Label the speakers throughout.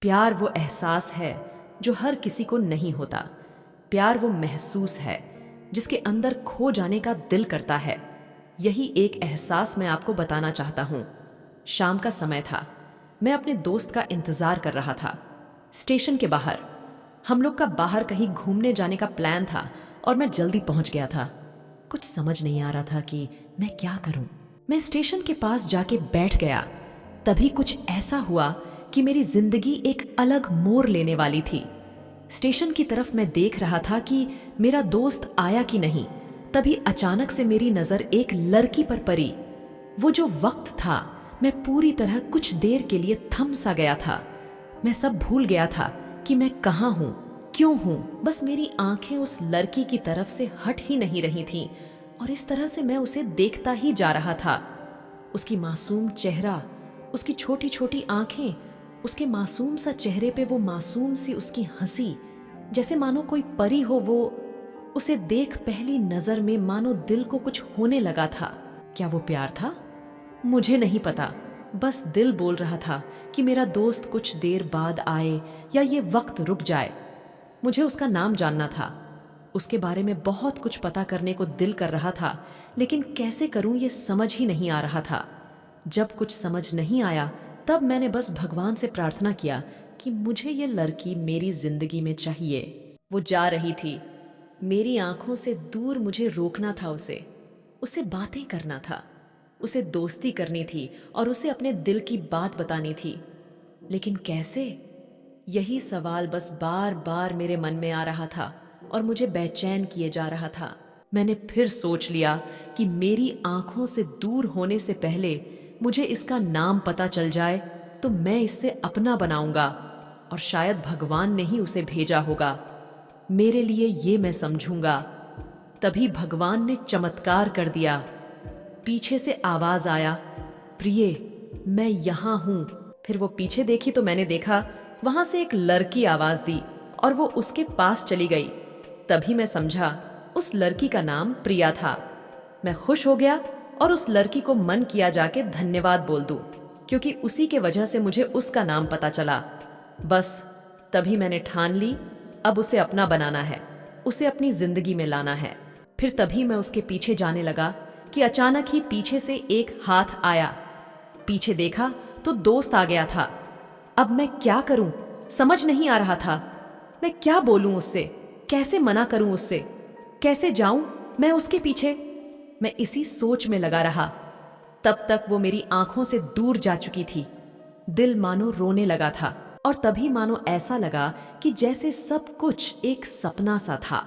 Speaker 1: प्यार वो एहसास है जो हर किसी को नहीं होता। प्यार वो महसूस है जिसके अंदर खो जाने का दिल करता है। यही एक एहसास मैं आपको बताना चाहता हूँ। शाम का समय था। मैं अपने दोस्त का इंतजार कर रहा था। स्टेशन के बाहर हम लोग का बाहर कहीं घूमने जाने का प्लान था और मैं जल्दी पहुंच गया था। कुछ समझ नहीं आ रहा था कि मैं क्या करूं। मैं स्टेशन के पास जाके बैठ गया। तभी कुछ ऐसा हुआ कि मेरी जिंदगी एक अलग मोड़ लेने वाली थी। स्टेशन की तरफ मैं देख रहा था कि मेरा दोस्त आया कि नहीं। तभी अचानक से मेरी नजर एक लड़की पर पड़ी। वो जो वक्त था, मैं पूरी तरह कुछ देर के लिए थम सा गया था। मैं सब भूल गया था कि मैं कहाँ हूँ, क्यों हूँ। बस मेरी आंखें उस लड़की की तरफ से हट ही नहीं रही थीं और इस तरह से मैं उसे देखता ही जा रहा था। उसकी मासूम चेहरा, उसकी छोटी छोटी आंखें, उसके मासूम सा चेहरे पे वो मासूम सी उसकी हंसी, जैसे मानो कोई परी हो वो। उसे देख पहली नजर में मानो दिल को कुछ होने लगा था। क्या वो प्यार था? मुझे नहीं पता। बस दिल बोल रहा था कि मेरा दोस्त कुछ देर बाद आए या ये वक्त रुक जाए। मुझे उसका नाम जानना था। उसके बारे में बहुत कुछ पता करने को दिल कर रहा था, लेकिन कैसे करूं ये समझ ही नहीं आ रहा था। जब कुछ समझ नहीं आया तब मैंने बस भगवान से प्रार्थना किया कि मुझे ये लड़की मेरी जिंदगी में चाहिए। वो जा रही थी। मेरी आंखों से दूर मुझे रोकना था उसे। उसे बातें करना था, उसे दोस्ती करनी थी और उसे अपने दिल की बात बतानी थी। लेकिन कैसे? यही सवाल बस बार बार मेरे मन में आ रहा था और मुझे बेचैन किए जा रहा था। मैंने फिर सोच लिया कि मेरी आंखों से दूर होने से पहले मुझे इसका नाम पता चल जाए तो मैं इससे अपना बनाऊंगा और शायद भगवान ने ही उसे भेजा होगा मेरे लिए, ये मैं समझूंगा। तभी भगवान ने चमत्कार कर दिया। पीछे से आवाज आया, प्रिय, मैं यहां हूं। फिर वो पीछे देखी तो मैंने देखा वहां से एक लड़की आवाज दी और वो उसके पास चली गई। तभी मैं समझा उस लड़की का नाम प्रिया था। मैं खुश हो गया और उस लड़की को मन किया जाके धन्यवाद बोल दूं, क्योंकि उसी के वजह से मुझे उसका नाम पता चला। बस तभी मैंने ठान ली, अब उसे अपना बनाना है, उसे अपनी जिंदगी में लाना है। फिर तभी मैं उसके पीछे जाने लगा कि अचानक ही पीछे से एक हाथ आया। पीछे देखा तो दोस्त आ गया था। अब मैं क्या करूं समझ नहीं आ रहा था। मैं क्या बोलूं उससे, कैसे मना करूं उससे, कैसे जाऊं मैं उसके पीछे। मैं इसी सोच में लगा रहा। तब तक वो मेरी आंखों से दूर जा चुकी थी। दिल मानो रोने लगा था और तभी मानो ऐसा लगा कि जैसे सब कुछ एक सपना सा था।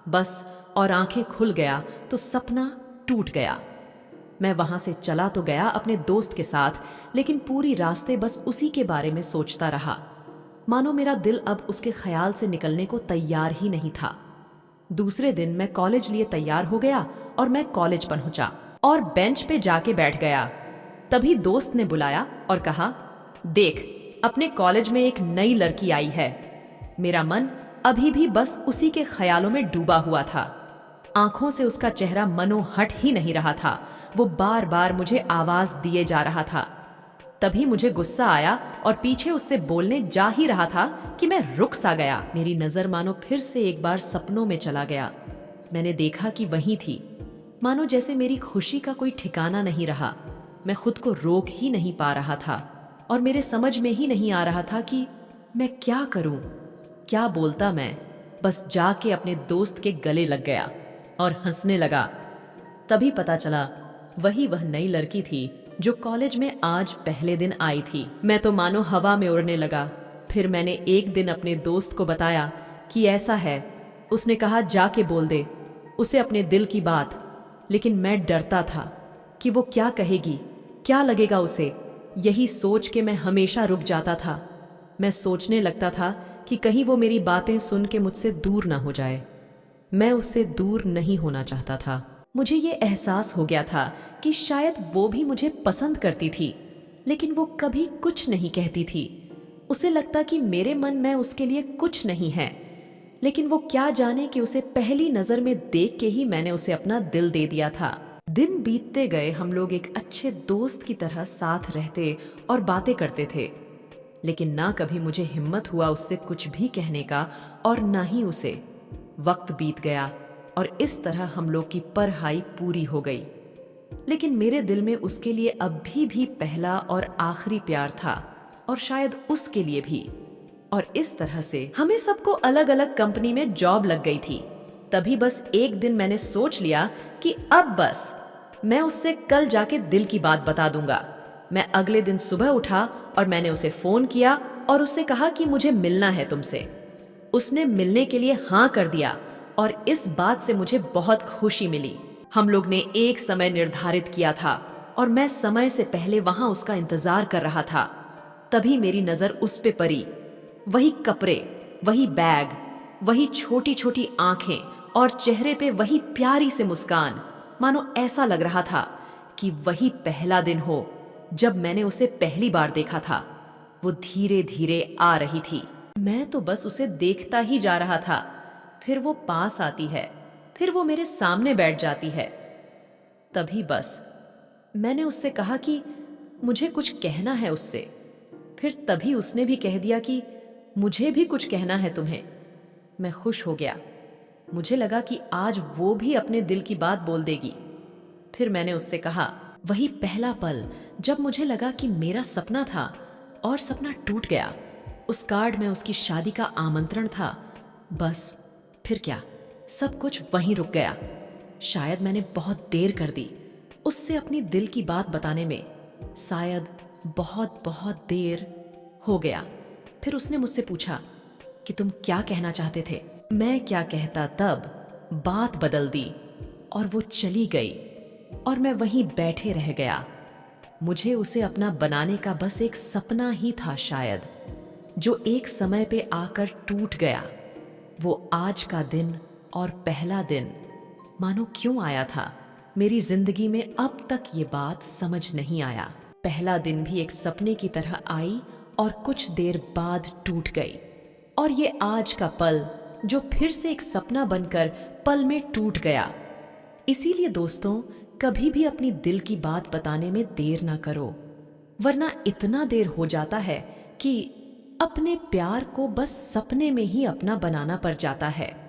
Speaker 1: बस और आंखें खुल गया तो सपना टूट गया। मैं वहां से चला तो गया अपने दोस्त के साथ, लेकिन पूरी रास्ते बस उसी के बारे में सोचता रहा। मानो मेरा दिल अब उसके ख्याल से निकलने को तैयार ही नहीं था। दूसरे दिन मैं कॉलेज लिए तैयार हो गया और मैं कॉलेज पहुंचा और बेंच पे जाके बैठ गया। तभी दोस्त ने बुलाया और कहा, देख, अपने कॉलेज में एक नई लड़की आई है। मेरा मन अभी भी बस उसी के ख्यालों में डूबा हुआ था। आंखों से उसका चेहरा मनो हट ही नहीं रहा था। वो बार बार मुझे आवाज दिए जा रहा था। तभी मुझे गुस्सा आया और पीछे उससे बोलने जा ही रहा था कि मैं रुक सा गया। मेरी नजर मानो फिर से एक बार सपनों में चला गया। मैंने देखा कि वही थी। मानो जैसे मेरी खुशी का कोई ठिकाना नहीं रहा। मैं खुद को रोक ही नहीं पा रहा था और मेरे समझ में ही नहीं आ रहा था कि मैं क्या करूं, क्या बोलता मैं। बस जाके अपने दोस्त के गले लग गया और हंसने लगा। तभी पता चला वह नई लड़की थी जो कॉलेज में आज पहले दिन आई थी। मैं तो मानो हवा में उड़ने लगा। फिर मैंने एक दिन अपने दोस्त को बताया कि ऐसा है। उसने कहा, जाके बोल दे उसे अपने दिल की बात। लेकिन मैं डरता था कि वो क्या कहेगी, क्या लगेगा उसे। यही सोच के मैं हमेशा रुक जाता था। मैं सोचने लगता था कि कहीं वो मेरी बातें सुन के मुझसे दूर ना हो जाए। मैं उससे दूर नहीं होना चाहता था। मुझे ये एहसास हो गया था कि शायद वो भी मुझे पसंद करती थी, लेकिन वो कभी कुछ नहीं कहती थी। उसे लगता कि मेरे मन में उसके लिए कुछ नहीं है, लेकिन वो क्या जाने कि उसे पहली नजर में देख के ही मैंने उसे अपना दिल दे दिया था। दिन बीतते गए, हम लोग एक अच्छे दोस्त की तरह साथ रहते और बातें करते थे। लेकिन ना कभी मुझे हिम्मत हुआ उससे कुछ भी कहने का और ना ही उसे। वक्त बीत गया और इस तरह हम लोग की पढ़ाई पूरी हो गई। लेकिन मेरे दिल में उसके लिए अब भी पहला और आखिरी प्यार था, और शायद उसके लिए भी। और इस तरह से हमें सबको अलग अलग कंपनी में जॉब लग गई थी। तभी बस एक दिन मैंने सोच लिया कि अब बस मैं उससे कल जाके दिल की बात बता दूंगा। मैं अगले दिन सुबह उठा और मैंने उसे फोन किया और उससे कहा कि मुझे मिलना है तुमसे। उसने मिलने के लिए हाँ कर दिया और इस बात से मुझे बहुत खुशी मिली। हम लोग ने एक समय निर्धारित किया था और मैं समय से पहले वहां उसका इंतजार कर रहा था। तभी मेरी नजर उस पे पड़ी। वही कपड़े, वही बैग, वही छोटी छोटी आंखें और चेहरे पे वही प्यारी सी मुस्कान। मानो ऐसा लग रहा था कि वही पहला दिन हो जब मैंने उसे पहली बार देखा था। वो धीरे धीरे आ रही थी। मैं तो बस उसे देखता ही जा रहा था। फिर वो पास आती है, फिर वो मेरे सामने बैठ जाती है। तभी बस मैंने उससे कहा कि मुझे कुछ कहना है उससे। फिर तभी उसने भी कह दिया कि मुझे भी कुछ कहना है तुम्हें। मैं खुश हो गया। मुझे लगा कि आज वो भी अपने दिल की बात बोल देगी। फिर मैंने उससे कहा, वही पहला पल जब मुझे लगा कि मेरा सपना था और सपना टूट गया। उस कार्ड में उसकी शादी का आमंत्रण था। बस फिर क्या, सब कुछ वहीं रुक गया। शायद मैंने बहुत देर कर दी उससे अपनी दिल की बात बताने में। शायद बहुत बहुत देर हो गया। फिर उसने मुझसे पूछा कि तुम क्या कहना चाहते थे। मैं क्या कहता, तब बात बदल दी और वो चली गई और मैं वहीं बैठे रह गया। मुझे उसे अपना बनाने का बस एक सपना ही था शायद, जो एक समय पे आकर टूट गया। वो आज का दिन और पहला दिन मानो क्यों आया था मेरी जिंदगी में, अब तक ये बात समझ नहीं आया। पहला दिन भी एक सपने की तरह आई और कुछ देर बाद टूट गई। और ये आज का पल जो फिर से एक सपना बनकर पल में टूट गया। इसीलिए दोस्तों, कभी भी अपनी दिल की बात बताने में देर ना करो, वरना इतना देर हो जाता है कि अपने प्यार को बस सपने में ही अपना बनाना पड़ जाता है।